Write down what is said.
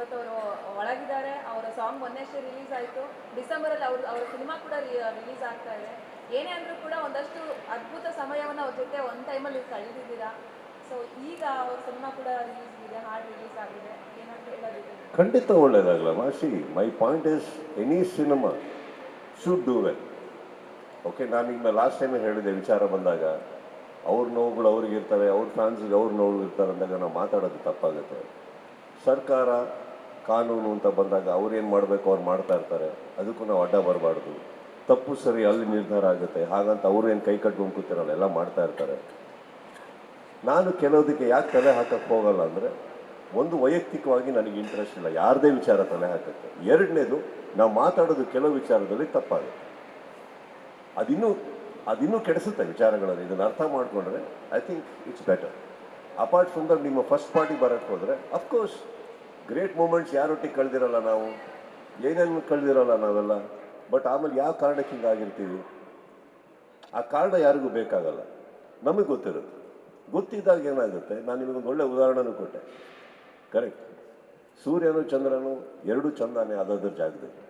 ಇವತ್ತು ಅವರು ಒಳಗಿದ್ದಾರೆ. ಅವರ ಸಾಂಗ್ ಮೊನ್ನೆಷ್ಟೇ ರಿಲೀಸ್ ಆಯಿತು. ಡಿಸೆಂಬರಲ್ಲಿ ಅವರ ಸಿನಿಮಾ ಕೂಡ ರಿಲೀಸ್ ಆಗ್ತಾ ಇದೆ. ಏನೇ ಅಂದರೂ ಕೂಡ ಒಂದಷ್ಟು ಅದ್ಭುತ ಸಮಯವನ್ನು ಅವ್ರ ಜೊತೆ ಒಂದು ಟೈಮಲ್ಲಿ ನೀವು ಕಳೆದಿದ್ದೀರಾ. ಸೊ ಈಗ ಅವ್ರ ಸಿನಿಮಾ ಕೂಡ ರಿಲೀಸ್ ಇದೆ, ಹಾಡು ರಿಲೀಸ್ ಆಗಿದೆ. ಏನಂತ ಹೇಳೋದಿದೆ? ಖಂಡಿತ ಒಳ್ಳೇದಾಗಲ್ಲ ಮಾಸಿ. My point is any cinema should do well. Okay, ನಾನು ಈಗ ಲಾಸ್ಟ್ ಟೈಮ್ ಹೇಳಿದೆ, ವಿಚಾರ ಬಂದಾಗ ಅವ್ರ ನೋವುಗಳು ಅವ್ರಿಗೆ ಇರ್ತವೆ, ಅವ್ರ ಫ್ಯಾನ್ಸ್ಗೆ ಅವ್ರ ನೋವುಗಳು ಇರ್ತಾರೆ ಅಂದಾಗ ನಾವು ಮಾತಾಡೋದು ತಪ್ಪಾಗುತ್ತೆ. ಸರ್ಕಾರ ಕಾನೂನು ಅಂತ ಬಂದಾಗ ಅವ್ರೇನು ಮಾಡಬೇಕು ಅವ್ರು ಮಾಡ್ತಾ ಇರ್ತಾರೆ, ಅದಕ್ಕೂ ನಾವು ಅಡ್ಡ ಬರಬಾರ್ದು. ತಪ್ಪು ಸರಿ ಅಲ್ಲಿ ನಿರ್ಧಾರ ಆಗುತ್ತೆ, ಹಾಗಂತ ಅವ್ರೇನು ಕೈ ಕಟ್ಕೊಂಡು ಕೂತಿರಲ್ಲ, ಎಲ್ಲ ಮಾಡ್ತಾ ಇರ್ತಾರೆ. ನಾನು ಕೆಲವುದಕ್ಕೆ ಯಾಕೆ ತಲೆ ಹಾಕಕ್ಕೆ ಹೋಗಲ್ಲ ಅಂದರೆ, ಒಂದು ವೈಯಕ್ತಿಕವಾಗಿ ನನಗೆ ಇಂಟ್ರೆಸ್ಟ್ ಇಲ್ಲ ಯಾರದೇ ವಿಚಾರ ತಲೆ ಹಾಕಕ್ಕೆ. ಎರಡನೇದು, ನಾವು ಮಾತಾಡೋದು ಕೆಲವು ವಿಚಾರದಲ್ಲಿ ತಪ್ಪಾಗುತ್ತೆ, ಅದಿನ್ನೂ ಕೆಡಿಸುತ್ತೆ ವಿಚಾರಗಳನ್ನು. ಇದನ್ನು ಅರ್ಥ ಮಾಡಿಕೊಂಡ್ರೆ I think it's better. Apart from that, ನಿಮ್ಮ ಫಸ್ಟ್ ಪಾರ್ಟಿ ಬರೋಕ್ಕೆ ಹೋದರೆ ಅಫ್ಕೋರ್ಸ್ ಗ್ರೇಟ್ ಮೂಮೆಂಟ್ಸ್ ಯಾರೊಟ್ಟಿಗೆ ಕಳೆದಿರಲ್ಲ ನಾವು, ಏನೇನು ಕಳೆದಿರಲ್ಲ ನಾವೆಲ್ಲ. ಬಟ್ ಆಮೇಲೆ ಯಾವ ಕಾರಣಕ್ಕೆ ಹಿಂಗಾಗಿರ್ತೀವಿ, ಆ ಕಾರಣ ಯಾರಿಗೂ ಬೇಕಾಗಲ್ಲ, ನಮಗೆ ಗೊತ್ತಿರುತ್ತೆ. ಗೊತ್ತಿದ್ದಾಗ ಏನಾಗುತ್ತೆ, ನಾನು ನಿಮಗೊಂದು ಒಳ್ಳೆ ಉದಾಹರಣೆನೂ ಕೊಟ್ಟೆ. ಕರೆಕ್ಟ್, ಸೂರ್ಯನು ಚಂದ್ರನು ಎರಡೂ ಚಂದಾನೆ ಅದಾದ್ರ ಜಾಗದಲ್ಲಿ.